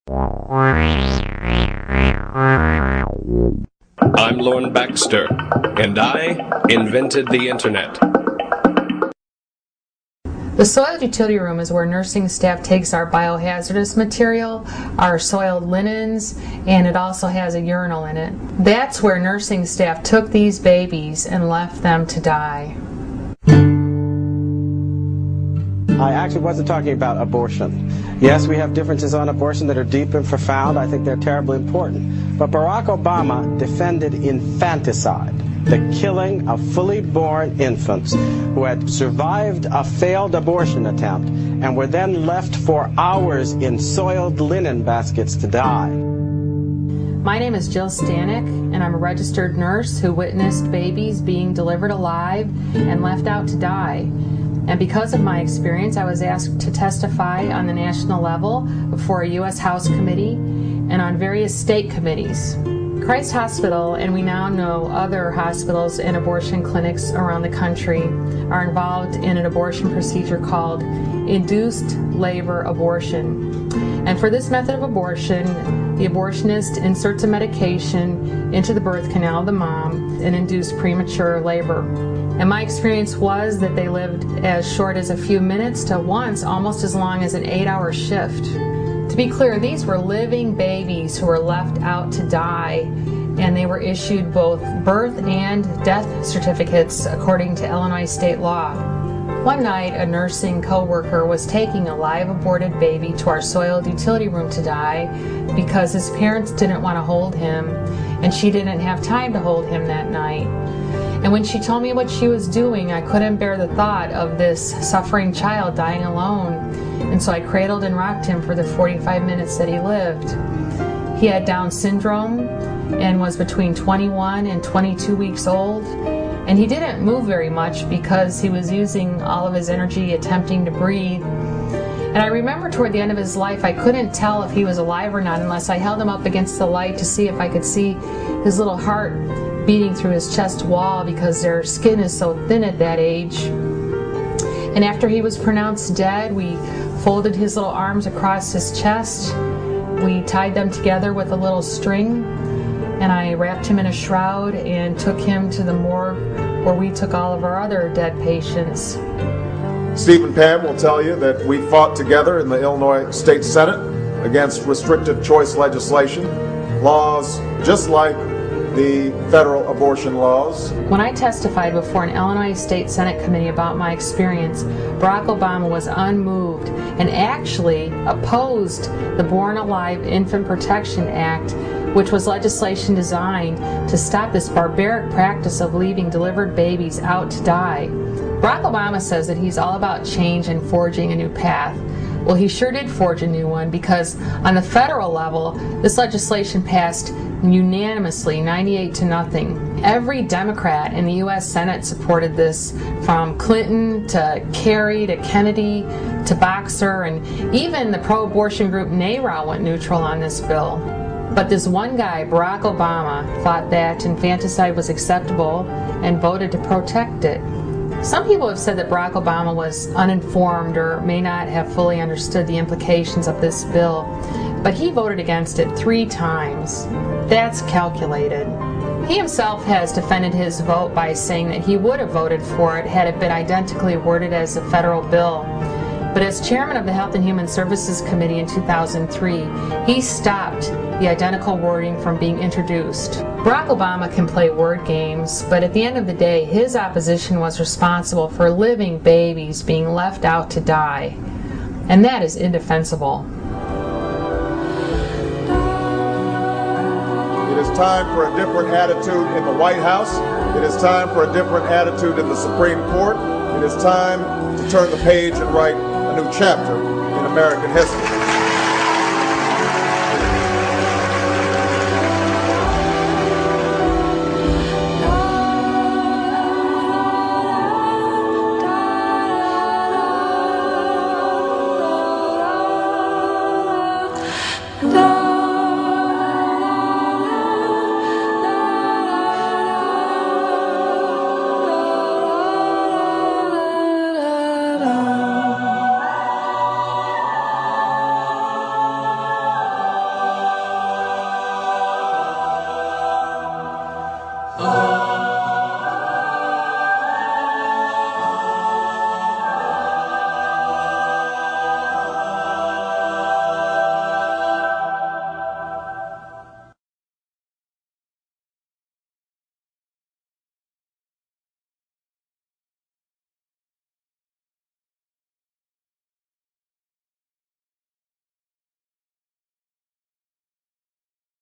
I'm Lorne Baxter, and I invented the Internet. The soiled utility room is where nursing staff takes our biohazardous material, our soiled linens, and it also has a urinal in it. That's where nursing staff took these babies and left them to die. I actually wasn't talking about abortion. Yes, we have differences on abortion that are deep and profound. I think they're terribly important. But Barack Obama defended infanticide, the killing of fully born infants who had survived a failed abortion attempt and were then left for hours in soiled linen baskets to die. My name is Jill Stanek, and I'm a registered nurse who witnessed babies being delivered alive and left out to die. And because of my experience, I was asked to testify on the national level before a U.S. House committee and on various state committees. Christ Hospital, and we now know other hospitals and abortion clinics around the country, are involved in an abortion procedure called induced labor abortion. And for this method of abortion, the abortionist inserts a medication into the birth canal of the mom and induces premature labor. And my experience was that they lived as short as a few minutes to once almost as long as an 8-hour shift. To be clear, these were living babies who were left out to die, and they were issued both birth and death certificates according to Illinois state law. One night, a nursing co-worker was taking a live aborted baby to our soiled utility room to die because his parents didn't want to hold him, and she didn't have time to hold him that night. And when she told me what she was doing, I couldn't bear the thought of this suffering child dying alone. And so I cradled and rocked him for the 45 minutes that he lived. He had Down syndrome and was between 21 and 22 weeks old. And he didn't move very much because he was using all of his energy attempting to breathe. And I remember toward the end of his life, I couldn't tell if he was alive or not unless I held him up against the light to see if I could see his little heart beating through his chest wall because their skin is so thin at that age. And after he was pronounced dead, we folded his little arms across his chest. We tied them together with a little string, and I wrapped him in a shroud and took him to the morgue where we took all of our other dead patients. Steve and Pam will tell you that we fought together in the Illinois State Senate against restrictive choice legislation, laws just like the federal abortion laws. When I testified before an Illinois State Senate committee about my experience, Barack Obama was unmoved and actually opposed the Born Alive Infant Protection Act, which was legislation designed to stop this barbaric practice of leaving delivered babies out to die. Barack Obama says that he's all about change and forging a new path. Well, he sure did forge a new one, because on the federal level, this legislation passed unanimously, 98-0. Every Democrat in the U.S. Senate supported this, from Clinton to Kerry to Kennedy to Boxer, and even the pro-abortion group NARAL went neutral on this bill. But this one guy, Barack Obama, thought that infanticide was acceptable and voted to protect it. Some people have said that Barack Obama was uninformed or may not have fully understood the implications of this bill, but he voted against it 3 times. That's calculated. He himself has defended his vote by saying that he would have voted for it had it been identically worded as a federal bill. But as chairman of the Health and Human Services Committee in 2003, he stopped the identical wording from being introduced. Barack Obama can play word games, but at the end of the day, his opposition was responsible for living babies being left out to die. And that is indefensible. It is time for a different attitude in the White House. It is time for a different attitude in the Supreme Court. It is time to turn the page and write a new chapter in American history. No.